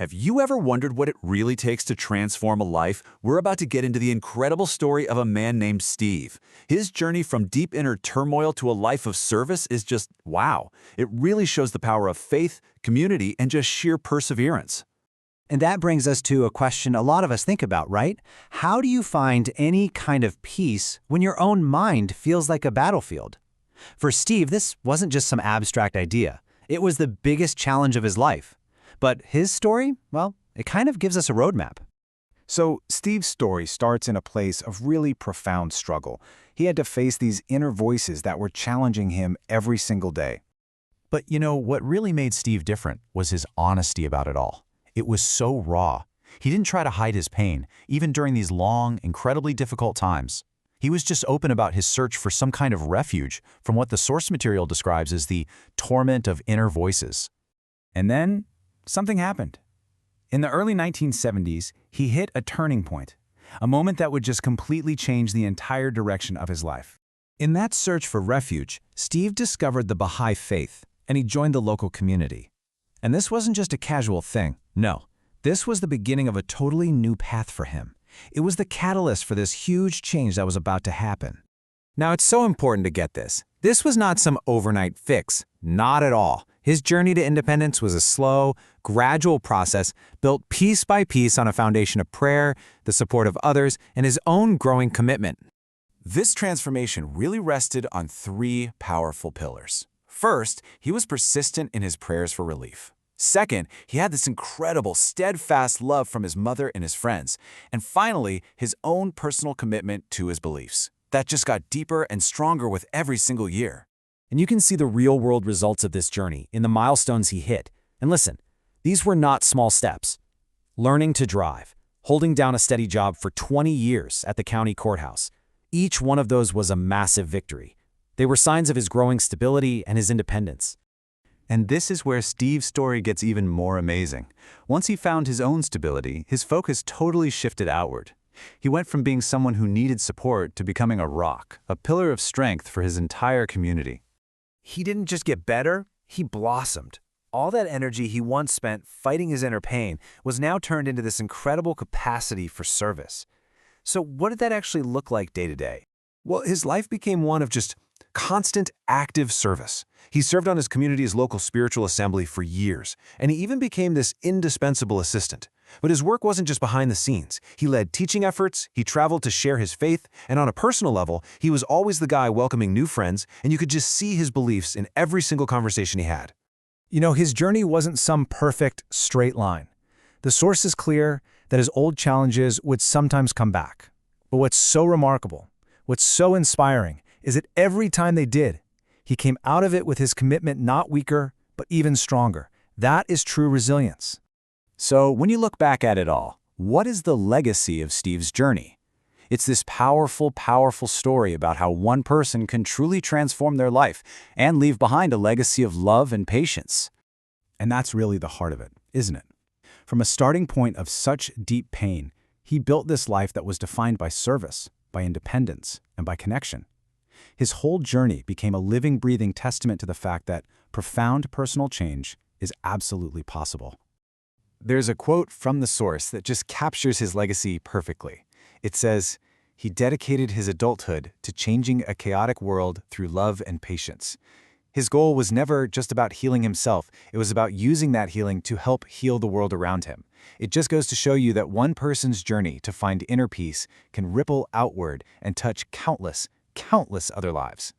Have you ever wondered what it really takes to transform a life? We're about to get into the incredible story of a man named Steve. His journey from deep inner turmoil to a life of service is just wow. It really shows the power of faith, community, and just sheer perseverance. And that brings us to a question a lot of us think about, right? How do you find any kind of peace when your own mind feels like a battlefield? For Steve, this wasn't just some abstract idea. It was the biggest challenge of his life. But his story, well, it kind of gives us a roadmap. So Steve's story starts in a place of really profound struggle. He had to face these inner voices that were challenging him every single day. But what really made Steve different was his honesty about it all. It was so raw. He didn't try to hide his pain, even during these long, incredibly difficult times. He was just open about his search for some kind of refuge from what the source material describes as the torment of inner voices. And then something happened. In the early 1970s, he hit a turning point, a moment that would just completely change the entire direction of his life. In that search for refuge, Steve discovered the Bahá'í faith, and he joined the local community. And this wasn't just a casual thing. No, this was the beginning of a totally new path for him. It was the catalyst for this huge change that was about to happen. Now, it's so important to get this. This was not some overnight fix. Not at all. His journey to independence was a slow, gradual process built piece by piece on a foundation of prayer, the support of others, and his own growing commitment. This transformation really rested on three powerful pillars. First, he was persistent in his prayers for relief. Second, he had this incredible, steadfast love from his mother and his friends. And finally, his own personal commitment to his beliefs. That just got deeper and stronger with every single year. And you can see the real-world results of this journey in the milestones he hit. And listen, these were not small steps. Learning to drive, holding down a steady job for 20 years at the county courthouse. Each one of those was a massive victory. They were signs of his growing stability and his independence. And this is where Steve's story gets even more amazing. Once he found his own stability, his focus totally shifted outward. He went from being someone who needed support to becoming a rock, a pillar of strength for his entire community. He didn't just get better, he blossomed. All that energy he once spent fighting his inner pain was now turned into this incredible capacity for service. So what did that actually look like day to day? Well, his life became one of just constant, active service. He served on his community's local spiritual assembly for years, and he even became this indispensable assistant. But his work wasn't just behind the scenes. He led teaching efforts, he traveled to share his faith, and on a personal level, he was always the guy welcoming new friends, and you could just see his beliefs in every single conversation he had. His journey wasn't some perfect, straight line. The source is clear that his old challenges would sometimes come back. But what's so remarkable, what's so inspiring, is that every time they did, he came out of it with his commitment not weaker, but even stronger. That is true resilience. So when you look back at it all, what is the legacy of Steve's journey? It's this powerful, powerful story about how one person can truly transform their life and leave behind a legacy of love and patience. And that's really the heart of it, isn't it? From a starting point of such deep pain, he built this life that was defined by service, by independence, and by connection. His whole journey became a living, breathing testament to the fact that profound personal change is absolutely possible. There's a quote from the source that just captures his legacy perfectly. It says, "He dedicated his adulthood to changing a chaotic world through love and patience." His goal was never just about healing himself. It was about using that healing to help heal the world around him. It just goes to show you that one person's journey to find inner peace can ripple outward and touch countless other lives.